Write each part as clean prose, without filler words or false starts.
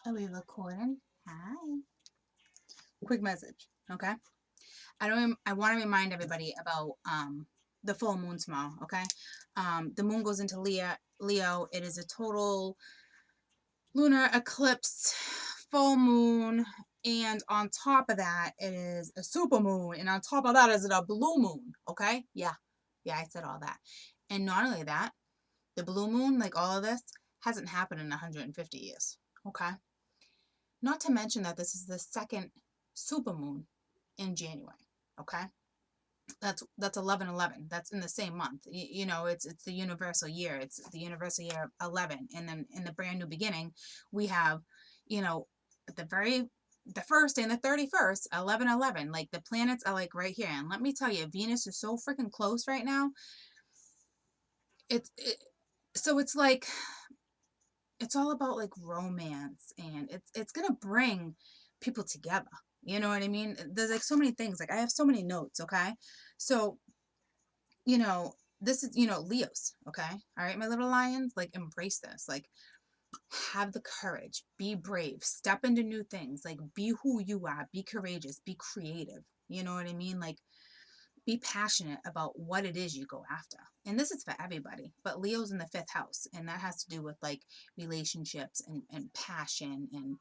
Are we recording? Hi. Quick message, okay? I want to remind everybody about the full moon tomorrow, okay? The moon goes into Leo. It is a total lunar eclipse, full moon, and on top of that, it is a super moon, and on top of that is a blue moon, okay? Yeah, I said all that. And not only that, the blue moon, like all of this, hasn't happened in 150 years, okay? Not to mention that this is the second supermoon in January. Okay, that's 11/11. That's in the same month. You know, it's the universal year. It's the universal year of 11, and then in the brand new beginning, we have, you know, the first and the 31st, 11/11. Like the planets are like right here, and let me tell you, Venus is so freaking close right now. So it's like it's all about like romance, and it's gonna bring people together. You know what I mean? There's like so many things. Like I have so many notes, okay? So, you know, this is, Leos, okay? All right, my little lions, like embrace this. Like have the courage, be brave, step into new things, like be who you are, be courageous, be creative. You know what I mean? Like be passionate about what it is you go after. And this is for everybody, but Leo's in the fifth house, and that has to do with like relationships and passion and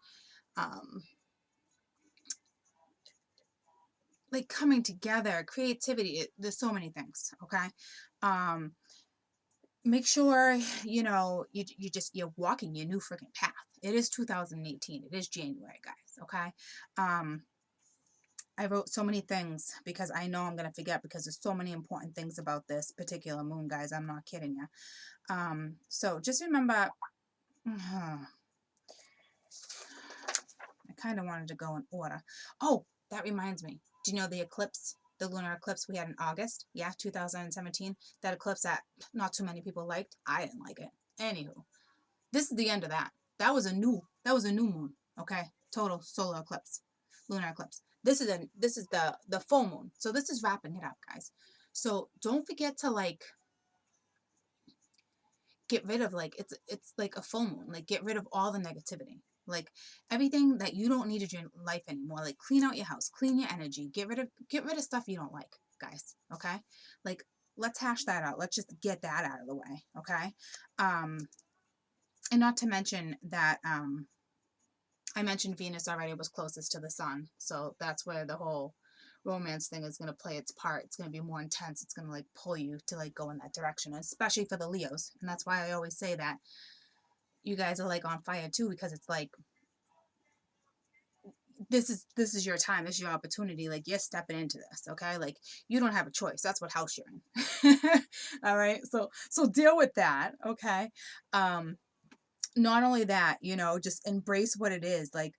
um like coming together, creativity. There's so many things, okay? Um make sure you're walking your new freaking path. It is 2018. It is January, guys, okay? um I wrote so many things because I know I'm going to forget, because there's so many important things about this particular moon, guys. I'm not kidding you. So just remember, I kind of wanted to go in order. Oh, that reminds me. Do you know the eclipse, the lunar eclipse we had in August? Yeah, 2017. That eclipse that not too many people liked. I didn't like it. Anywho, this is the end of that. That was a new moon. Okay, total solar eclipse, lunar eclipse. This is the full moon. So this is wrapping it up, guys. So don't forget to like get rid of, like, it's like a full moon. Like get rid of all the negativity. Like everything that you don't need in your life anymore. Like clean out your house, clean your energy, get rid of stuff you don't like, guys. Okay? Like let's hash that out. Let's just get that out of the way. Okay? Um and not to mention that I mentioned Venus already was closest to the sun. So that's where the whole romance thing is going to play its part. It's going to be more intense. It's going to like pull you to like go in that direction, especially for the Leos. And that's why I always say that you guys are like on fire too, because it's like this is your time. This is your opportunity. Like you're stepping into this, okay? Like you don't have a choice. That's what house you're in. All right. So deal with that, okay? Not only that, just embrace what it is. Like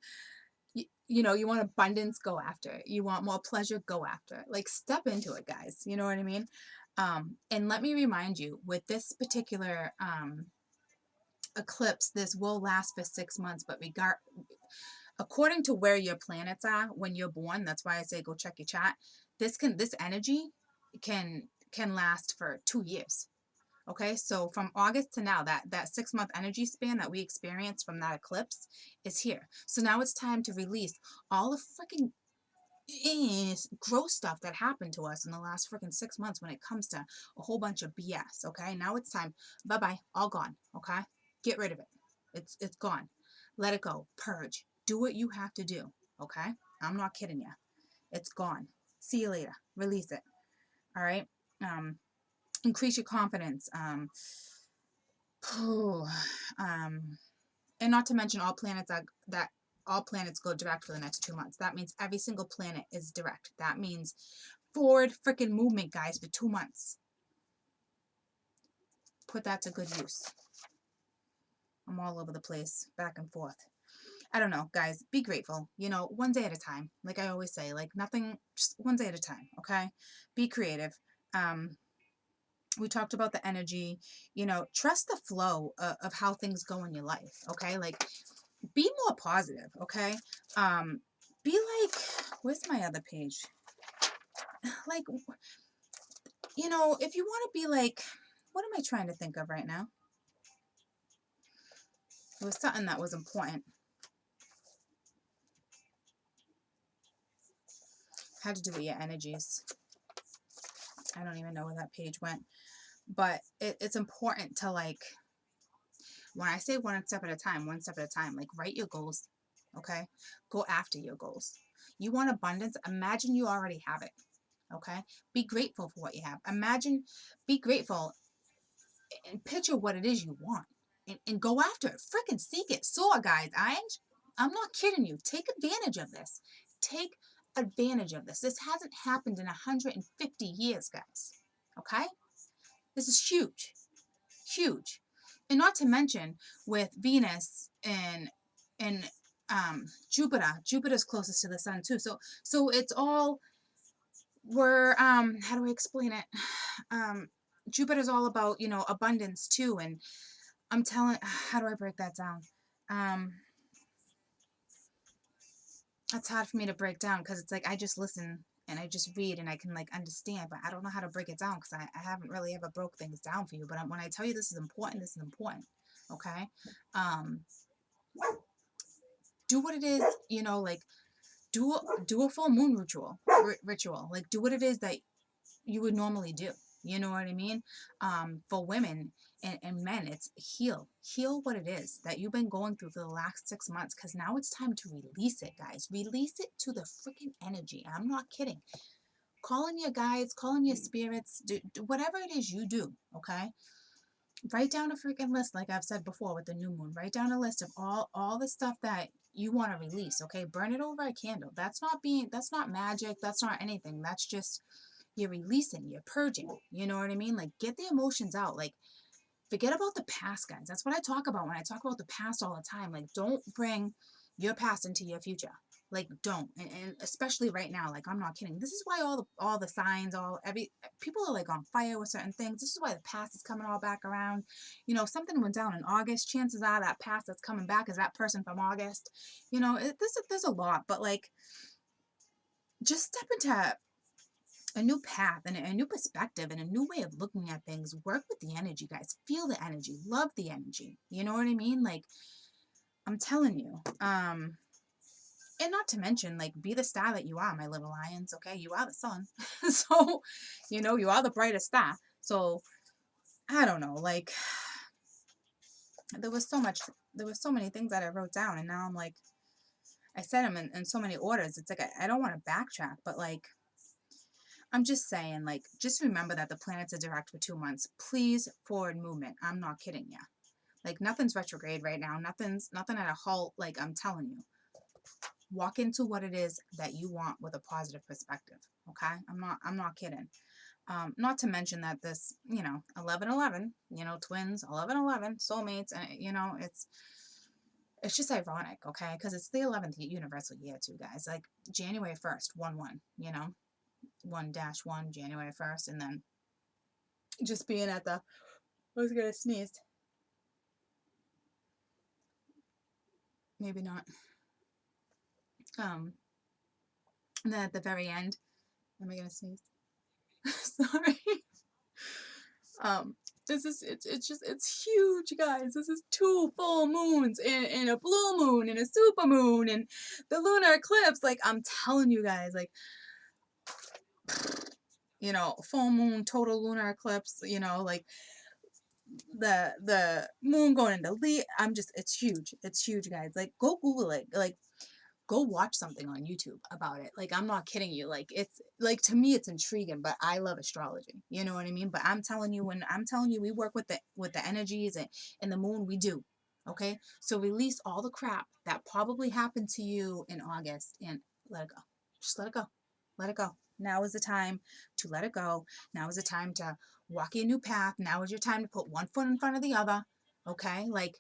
you want abundance, go after it. You want more pleasure, go after it. Like step into it, guys. You know what I mean? And let me remind you, with this particular eclipse, this will last for 6 months, but according to where your planets are when you're born, that's why I say go check your chart. This energy can last for 2 years. Okay, so from August to now, that 6 month energy span that we experienced from that eclipse is here. So now it's time to release all the freaking gross stuff that happened to us in the last freaking 6 months when it comes to a whole bunch of BS. Okay, now it's time. Bye bye, all gone. Okay, get rid of it. It's gone. Let it go. Purge. Do what you have to do. Okay, I'm not kidding you. It's gone. See you later. Release it. All right. Increase your confidence. Um, and not to mention all planets go direct for the next 2 months. That means every single planet is direct. That means forward freaking movement, guys, for 2 months. Put that to good use. I'm all over the place, back and forth. I don't know, guys. Be grateful. One day at a time. Like I always say, like nothing, just one day at a time. Okay. Be creative. We talked about the energy. Trust the flow of how things go in your life. Okay. Like be more positive. Okay. Be like, where's my other page? Like, if you want to be like, what am I trying to think of right now? It was something that was important. had to do with your energies. I don't even know where that page went. But it's important to, like, when I say one step at a time, like, write your goals, okay? Go after your goals. You want abundance? Imagine you already have it, okay? Be grateful for what you have. Be grateful and picture what it is you want and go after it. Freaking seek it. Soar, guys. I'm not kidding you. Take advantage of this. Take advantage of this. This hasn't happened in 150 years, guys. Okay? This is huge. Huge. And not to mention with Venus and Jupiter's closest to the sun too. So it's all, we're how do I explain it? Jupiter's all about, abundance too, and I'm telling, how do I break that down? Um, it's hard for me to break down because it's like I just listen and I just read and I can, like, understand, but I don't know how to break it down because I haven't really ever broke things down for you. But when I tell you this is important, this is important. Okay. Um, do what it is, like, do a full moon ritual. Like, do what it is that you would normally do. You know what I mean? For women and men, it's heal what it is that you've been going through for the last 6 months, because now it's time to release it, guys. Release it to the freaking energy. I'm not kidding. Call in your guides, call in your spirits, do whatever it is you do, okay? Write down a freaking list, like I've said before with the new moon. Write down a list of all the stuff that you want to release, okay? Burn it over a candle. That's not magic. That's not anything. That's just, you're releasing, you're purging. You know what I mean? Like, get the emotions out. Like, forget about the past, guys. That's what I talk about when I talk about the past all the time. Like, don't bring your past into your future. Like, don't. And especially right now, like, I'm not kidding. This is why all the signs, people are, like, on fire with certain things. This is why the past is coming all back around. Something went down in August. Chances are that past that's coming back is that person from August. There's a lot, but, like, just step into a new path and a new perspective and a new way of looking at things. Work with the energy, guys. Feel the energy. Love the energy. You know what I mean? Like, I'm telling you. And not to mention, like, be the star that you are, my little lions. Okay, you are the sun. So, you are the brightest star. So, I don't know. Like, there was so many things that I wrote down, and now I'm like, I said them in so many orders. It's like I don't want to backtrack, but, like, I'm just saying, like, just remember that the planets are direct for 2 months. Please, forward movement. I'm not kidding you. Like, nothing's retrograde right now. Nothing at a halt. Like, I'm telling you. Walk into what it is that you want with a positive perspective. Okay? I'm not kidding. Not to mention that this, 11/11, twins, 11/11, soulmates, and, it's just ironic, okay? Because it's the 11th universal year too, guys. Like, January 1st, 1/1, 1-1, January 1st, and then just being at I was gonna sneeze. Maybe not. And then at the very end, am I gonna sneeze? Sorry. It's huge, guys. This is 2 full moons and a blue moon and a super moon and the lunar eclipse. Like, I'm telling you guys, like, full moon, total lunar eclipse, like, the moon going into Leo. It's huge. It's huge, guys. Like, go Google it. Like, go watch something on YouTube about it. Like, I'm not kidding you. Like, it's like, to me, it's intriguing, but I love astrology. You know what I mean? But I'm telling you, we work with the energies and the moon, we do. Okay? So release all the crap that probably happened to you in August and let it go. Just let it go. Let it go. Now is the time to let it go. Now is the time to walk a new path. Now is your time to put one foot in front of the other. Okay? Like,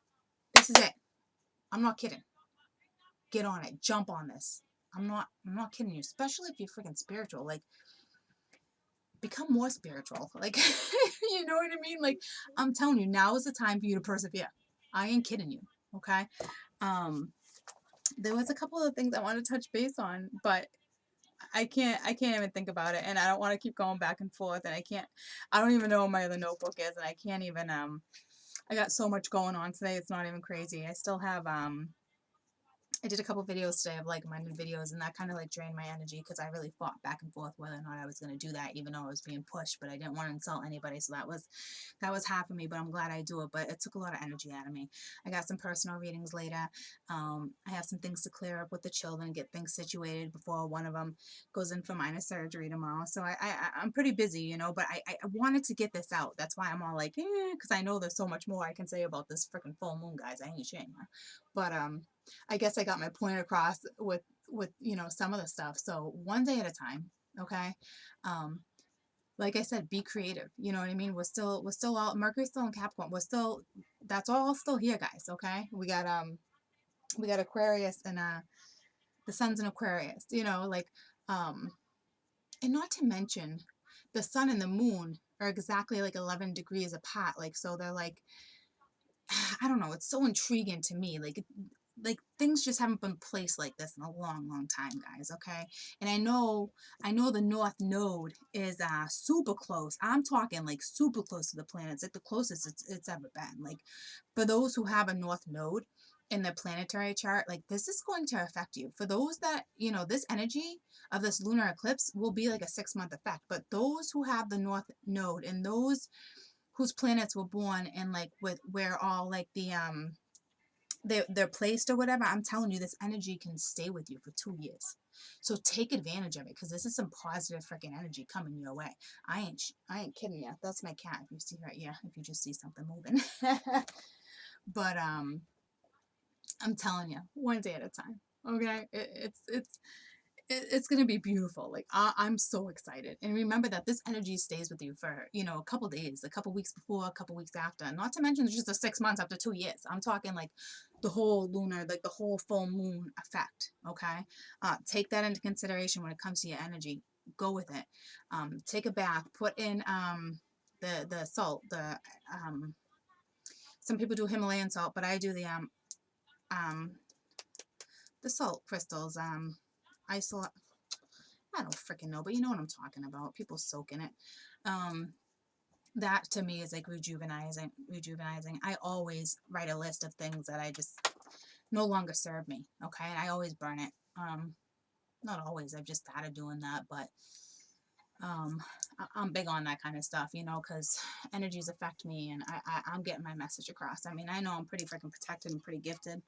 this is it. I'm not kidding. Get on it. Jump on this. I'm not kidding you. Especially if you're freaking spiritual. Like, become more spiritual. Like, you know what I mean? Like, I'm telling you, now is the time for you to persevere. I ain't kidding you. Okay? There was a couple of things I want to touch base on, but I can't even think about it, and I don't want to keep going back and forth, and I don't even know where my other notebook is, and I can't even I got so much going on today, it's not even crazy. I still have I did a couple videos today of like my new videos, and that kind of like drained my energy because I really fought back and forth whether or not I was going to do that, even though I was being pushed, but I didn't want to insult anybody. So that was half of me, but I'm glad I do it. But it took a lot of energy out of me. I got some personal readings later. I have some things to clear up with the children, get things situated before one of them goes in for minor surgery tomorrow. So I'm pretty busy, you know, but I wanted to get this out. That's why I'm all like, because I know there's so much more I can say about this freaking full moon, guys. I ain't shitting you. But I guess I got my point across with you know some of the stuff. So one day at a time, okay. Um, like I said, be creative. You know what I mean? We're still all Mercury's still in Capricorn. We're still that's all still here, guys. Okay. We got Aquarius and the sun's in Aquarius. You know, like um, and not to mention the sun and the moon are exactly like 11 degrees apart. Like so they're like I don't know. It's so intriguing to me. Like things just haven't been placed like this in a long time, guys. Okay, and I know the North Node is super close. I'm talking like super close to the planet. It's like the closest it's ever been. Like for those who have a North Node in the planetary chart, like this is going to affect you. For those that you know, this energy of this lunar eclipse will be like a 6-month effect. But those who have the North Node and those whose planets were born in like with where all like the they're placed or whatever, I'm telling you, this energy can stay with you for 2 years. So take advantage of it because this is some positive freaking energy coming your way. I ain't kidding you. That's my cat. If you see right here, if you just see something moving. But I'm telling you, one day at a time. Okay, it's gonna be beautiful. Like I'm so excited. And remember that this energy stays with you for you know a couple days, a couple weeks before, a couple weeks after. Not to mention just the 6 months after 2 years. I'm talking like the whole lunar, like the whole full moon effect. Okay, take that into consideration when it comes to your energy. Go with it. Take a bath. Put in the salt. Some people do Himalayan salt, but I do um the salt crystals. Isol I don't freaking know, but you know what I'm talking about. People soak in it. Um, that to me is like rejuvenizing. I always write a list of things that I just no longer serve me. Okay. And I always burn it. Not always. I've just started doing that, but I'm big on that kind of stuff, you know, because energies affect me and I'm getting my message across. I mean, I know I'm pretty freaking protected and pretty gifted.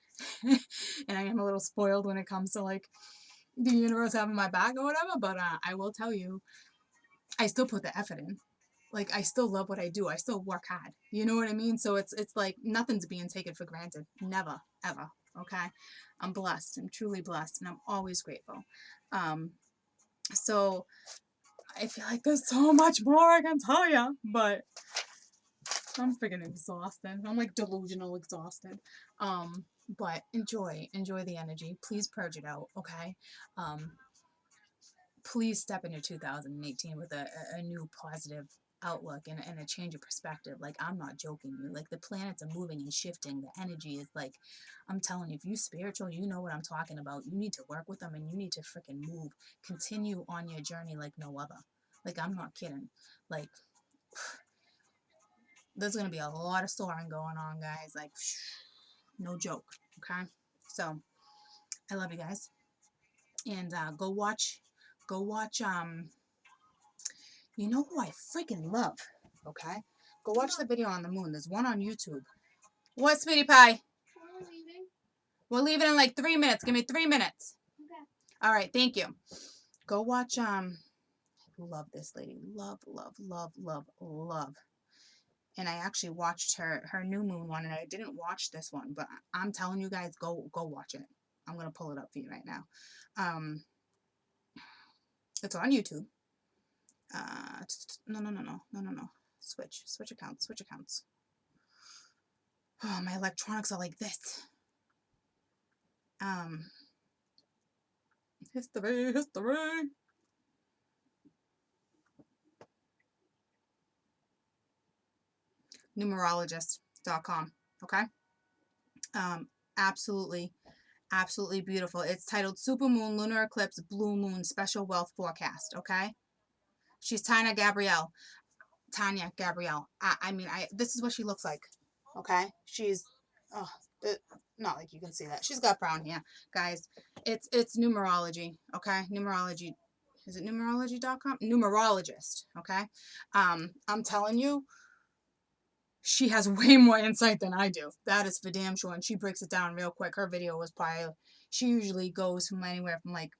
And I am a little spoiled when it comes to like the universe having my back or whatever, but I will tell you, I still put the effort in. Like I still love what I do. I still work hard. You know what I mean? So it's like nothing's being taken for granted. Never, ever. Okay. I'm blessed. I'm truly blessed and I'm always grateful. Um, so I feel like there's so much more I can tell you, but I'm freaking exhausted. I'm like delusional exhausted. But enjoy the energy. Please purge it out. Okay. Um, please step into 2018 with a new positive outlook and a change of perspective. Like I'm not joking you, like the planets are moving and shifting, the energy is like, I'm telling you, if you spiritual, you know what I'm talking about. You need to work with them and you need to freaking move, continue on your journey like no other. Like I'm not kidding. Like there's gonna be a lot of soaring going on, guys. Like no joke. Okay, so I love you guys, and go watch you know who I freaking love? Okay? Go watch the video on the moon. There's one on YouTube. What, sweetie pie? We're leaving. We're leaving in like 3 minutes. Give me 3 minutes. Okay. All right, thank you. Go watch love this lady. Love. And I actually watched her new moon one and I didn't watch this one, but I'm telling you guys, go watch it. I'm gonna pull it up for you right now. It's on YouTube. No. Switch accounts. Oh, my electronics are like this. History. Numerologist.com. Okay. Absolutely beautiful. It's titled Supermoon, Lunar Eclipse, Blue Moon, Special Wealth Forecast. Okay. She's Tanya Gabrielle. I mean, this is what she looks like. Okay. She's, oh, Not like you can see that. She's got brown hair. Guys, it's numerology, okay? Numerology. Is it numerology.com? Numerologist, okay? I'm telling you, she has way more insight than I do. That is for damn sure. And she breaks it down real quick. Her video was probably, she usually goes from anywhere from like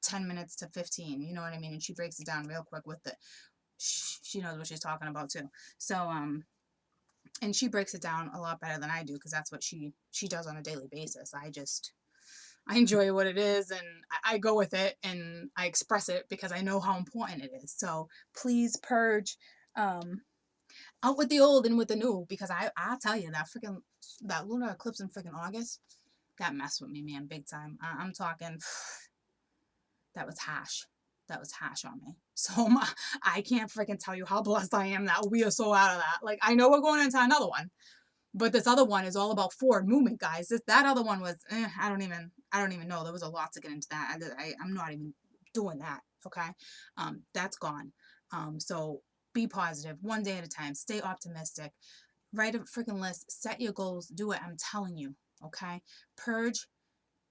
10 minutes to 15. You know what I mean? And she breaks it down real quick with it. She knows what she's talking about too. So, and she breaks it down a lot better than I do because that's what she does on a daily basis. I enjoy what it is and I go with it and I express it because I know how important it is. So please purge out with the old and with the new because I'll tell you that lunar eclipse in freaking August, that messed with me, man, big time. I'm talking that was hash. That was hash on me. So I can't freaking tell you how blessed I am that we are so out of that. Like I know we're going into another one. But this other one is all about forward movement, guys. That other one was, I don't even know. There was a lot to get into that. I'm not even doing that. Okay, that's gone. So be positive, one day at a time. Stay optimistic. Write a freaking list. Set your goals. Do it. I'm telling you. Okay, purge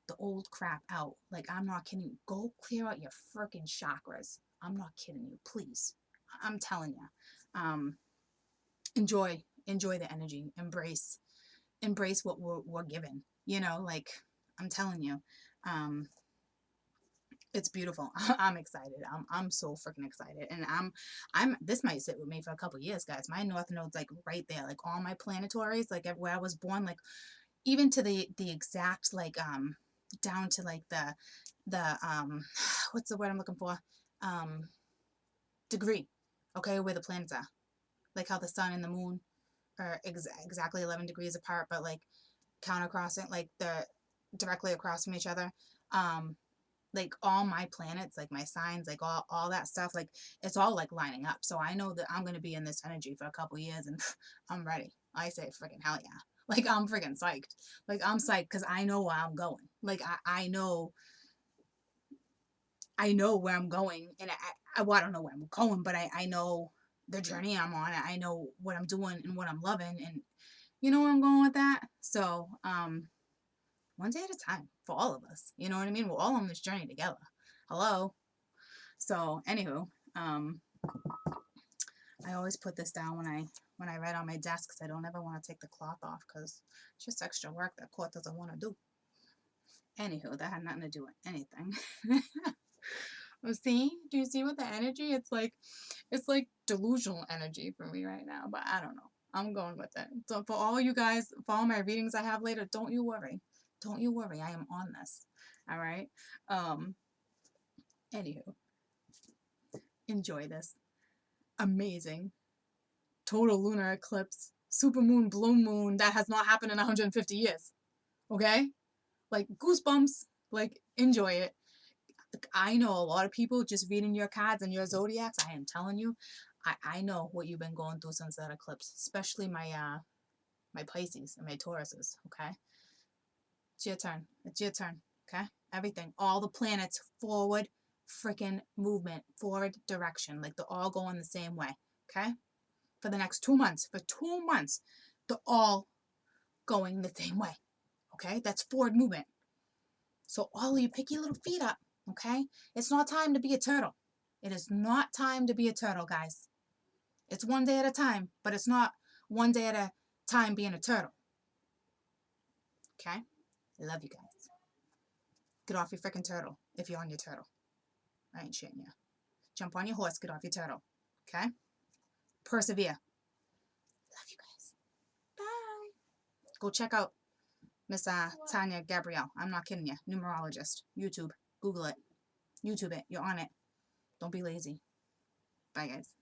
the old crap out. Like I'm not kidding you. Go clear out your freaking chakras. I'm not kidding you. Please, I'm telling you. Enjoy the energy, embrace what we're given, you know, like I'm telling you, it's beautiful. I'm excited. I'm so freaking excited. And I'm this might sit with me for a couple years, guys. My north node's like right there, like all my planetories, like where I was born, like even to the exact like down to like the what's the word I'm looking for, degree, okay, where the planets are, like how the sun and the moon are exactly 11 degrees apart, but like counter crossing, like they're directly across from each other. Um, like all my planets, like my signs, like all that stuff, like it's all like lining up. So I know that I'm gonna be in this energy for a couple years, and I'm ready. I say freaking hell yeah. Like I'm freaking psyched. Like I'm psyched because I know where I'm going. Like I know where I'm going, and well, I don't know where I'm going, but I know the journey I'm on. I know what I'm doing and what I'm loving, and you know where I'm going with that. So one day at a time for all of us. You know what I mean? We're all on this journey together. Hello. So anywho, I always put this down when I write on my desk because I don't ever want to take the cloth off because it's just extra work that cloth doesn't want to do. Anywho, that had nothing to do with anything. Well, see, do you see what the energy? It's like delusional energy for me right now, but I don't know. I'm going with it. So for all you guys, for all my readings I have later, don't you worry. Don't you worry. I am on this. All right. Anywho, enjoy this amazing total lunar eclipse, supermoon, blue moon that has not happened in 150 years. Okay? Like goosebumps. Like enjoy it. I know a lot of people just reading your cards and your zodiacs. I am telling you, I know what you've been going through since that eclipse, especially my Pisces and my Tauruses. Okay, it's your turn. It's your turn. Okay, everything, all the planets forward, freaking movement, forward direction. Like they're all going the same way. Okay, for the next 2 months. For 2 months, they're all going the same way. Okay, that's forward movement. So all of you, pick your little feet up. Okay, it's not time to be a turtle. It is not time to be a turtle, guys. It's one day at a time, but it's not one day at a time being a turtle. Okay? I love you guys. Get off your freaking turtle if you're on your turtle. I ain't shitting you. Jump on your horse, get off your turtle. Okay? Persevere. Love you guys. Bye. Go check out Miss Tanya Gabrielle. I'm not kidding you. Numerologist. YouTube. Google it. YouTube it. You're on it. Don't be lazy. Bye, guys.